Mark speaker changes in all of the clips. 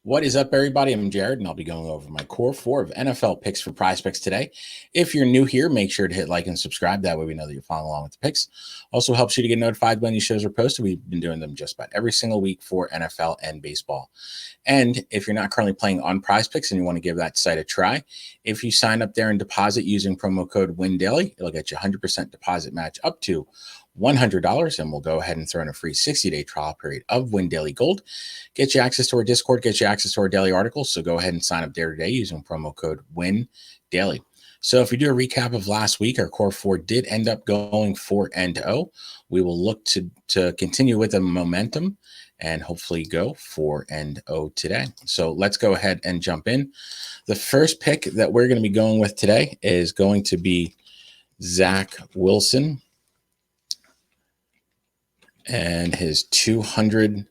Speaker 1: What is up, everybody? I'm Jared, and I'll be going over my core four of NFL picks for PrizePicks today. If you're new here, make sure to hit like and subscribe. That way we know that you're following along with the picks. Also helps you to get notified when these shows are posted. We've been doing them just about every single week for NFL and baseball. And if you're not currently playing on PrizePicks and you want to give that site a try, if you sign up there and deposit using promo code WINDAILY, it'll get you 100% deposit match up to $100, and we'll go ahead and throw in a free 60-day trial period of Win Daily Gold. Get you access to our Discord, get you access to our daily articles. So go ahead and sign up there today using promo code Win Daily. So if we do a recap of last week, our core four did end up going 4-0. We will look to continue with the momentum and hopefully go 4-0 today. So let's go ahead and jump in. The first pick that we're going to be going with today is going to be Zach Wilson and his 200.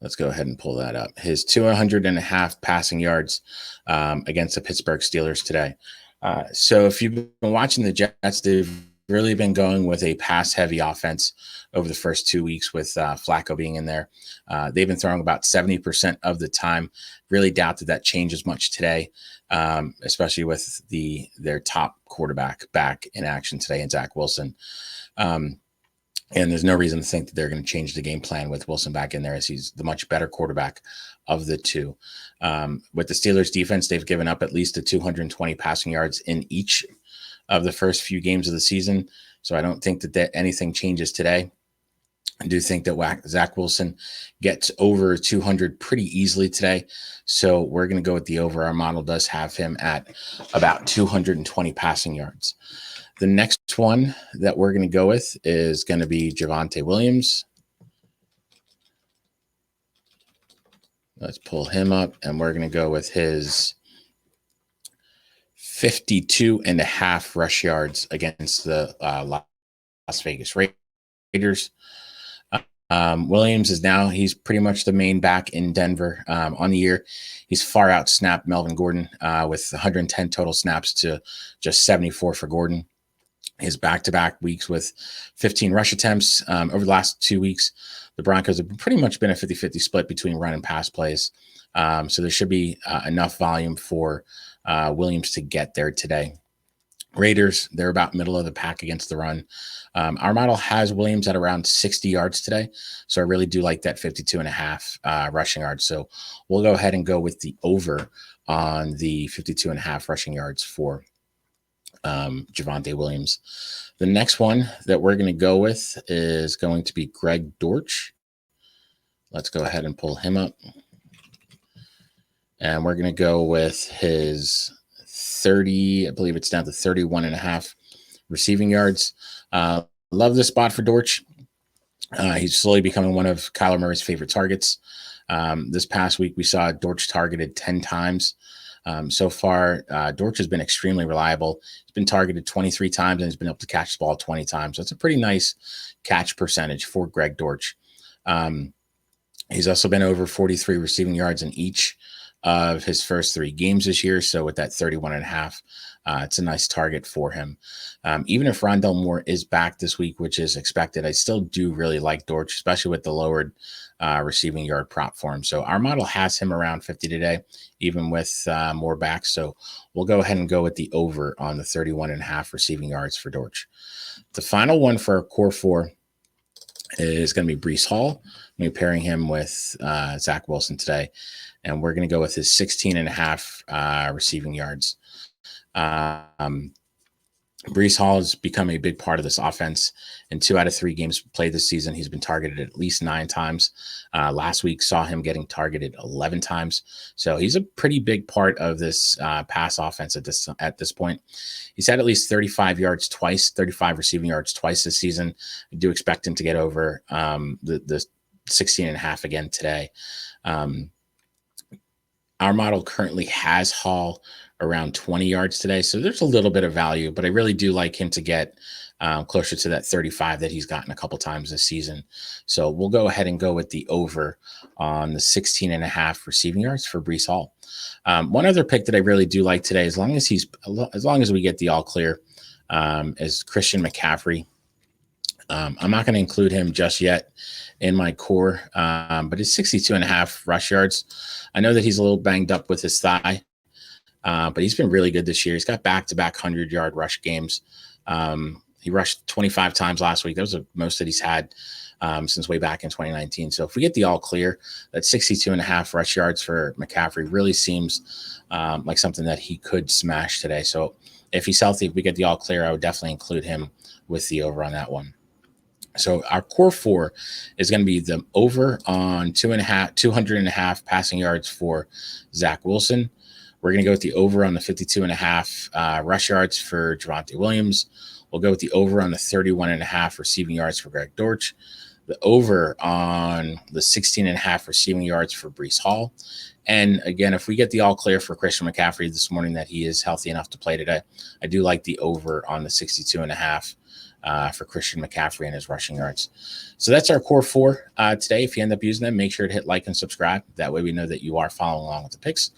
Speaker 1: Let's go ahead and pull that up. His 200.5 passing yards against the Pittsburgh Steelers today. So if you've been watching the Jets, they've really been going with a pass-heavy offense over the first 2 weeks with Flacco being in there. They've been throwing about 70% of the time. Really doubt that changes much today, especially with their top quarterback back in action today in Zach Wilson. And there's no reason to think that they're going to change the game plan with Wilson back in there, as he's the much better quarterback of the two. With the Steelers defense, they've given up at least 220 passing yards in each of the first few games of the season. So I don't think that anything changes today. I do think that Zach Wilson gets over 200 pretty easily today. So we're going to go with the over. Our model does have him at about 220 passing yards. The next one that we're going to go with is going to be Javonte Williams. Let's pull him up, and we're going to go with his 52.5 rush yards against the Las Vegas Raiders. Williams he's pretty much the main back in Denver on the year. He's far out snapped Melvin Gordon with 110 total snaps to just 74 for Gordon. His back-to-back weeks with 15 rush attempts. Over the last 2 weeks, the Broncos have pretty much been a 50-50 split between run and pass plays. So there should be enough volume for Williams to get there today. Raiders, they're about middle of the pack against the run. Our model has Williams at around 60 yards today. So I really do like that 52.5 rushing yards. So we'll go ahead and go with the over on the 52.5 rushing yards for Javonte Williams. The next one that we're going to go with is going to be Greg Dortch. Let's go ahead and pull him up. And we're going to go with his 30, I believe it's down to 31.5 receiving yards. Love this spot for Dortch. He's slowly becoming one of Kyler Murray's favorite targets. This past week, we saw Dortch targeted 10 times. So far, Dortch has been extremely reliable. He's been targeted 23 times and he's been able to catch the ball 20 times. So it's a pretty nice catch percentage for Greg Dortch. He's also been over 43 receiving yards in each of his first 3 games this year. So with that 31.5, it's a nice target for him. Even if Rondell Moore is back this week, which is expected, I still do really like Dortch, especially with the lowered receiving yard prop for him. So our model has him around 50 today, even with more back. So we'll go ahead and go with the over on the 31.5 receiving yards for Dortch. The final one for our core four is going to be Breece Hall. I'm pairing him with Zach Wilson today, and we're going to go with his 16.5 receiving yards. Breece Hall has become a big part of this offense. In 2 out of 3 games played this season, he's been targeted at least 9 times. Last week saw him getting targeted 11 times. So he's a pretty big part of this pass offense at this point. He's had at least 35 receiving yards twice this season. I do expect him to get over the 16.5 again today. Our model currently has Hall around 20 yards today. So there's a little bit of value, but I really do like him to get closer to that 35 that he's gotten a couple times this season. So we'll go ahead and go with the over on the 16.5 receiving yards for Breece Hall. One other pick that I really do like today, as long as we get the all clear, is Christian McCaffrey. I'm not going to include him just yet in my core, but his 62.5 rush yards. I know that he's a little banged up with his thigh, but he's been really good this year. He's got back-to-back 100-yard rush games. He rushed 25 times last week. That was the most that he's had since way back in 2019. So if we get the all clear, that 62.5 rush yards for McCaffrey really seems like something that he could smash today. So if he's healthy, if we get the all clear, I would definitely include him with the over on that one. So our core four is going to be the over on 200.5 passing yards for Zach Wilson. We're going to go with the over on the 52.5 rush yards for Javonte Williams. We'll go with the over on the 31.5 receiving yards for Greg Dortch. The over on the 16.5 receiving yards for Breece Hall. And again, if we get the all clear for Christian McCaffrey this morning that he is healthy enough to play today, I do like the over on the 62.5 for Christian McCaffrey and his rushing yards. So that's our core four today. If you end up using them, make sure to hit like and subscribe. That way we know that you are following along with the picks.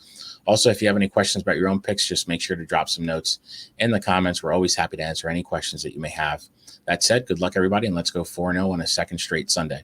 Speaker 1: Also, if you have any questions about your own picks, just make sure to drop some notes in the comments. We're always happy to answer any questions that you may have. That said, good luck, everybody, and let's go 4-0 on a second straight Sunday.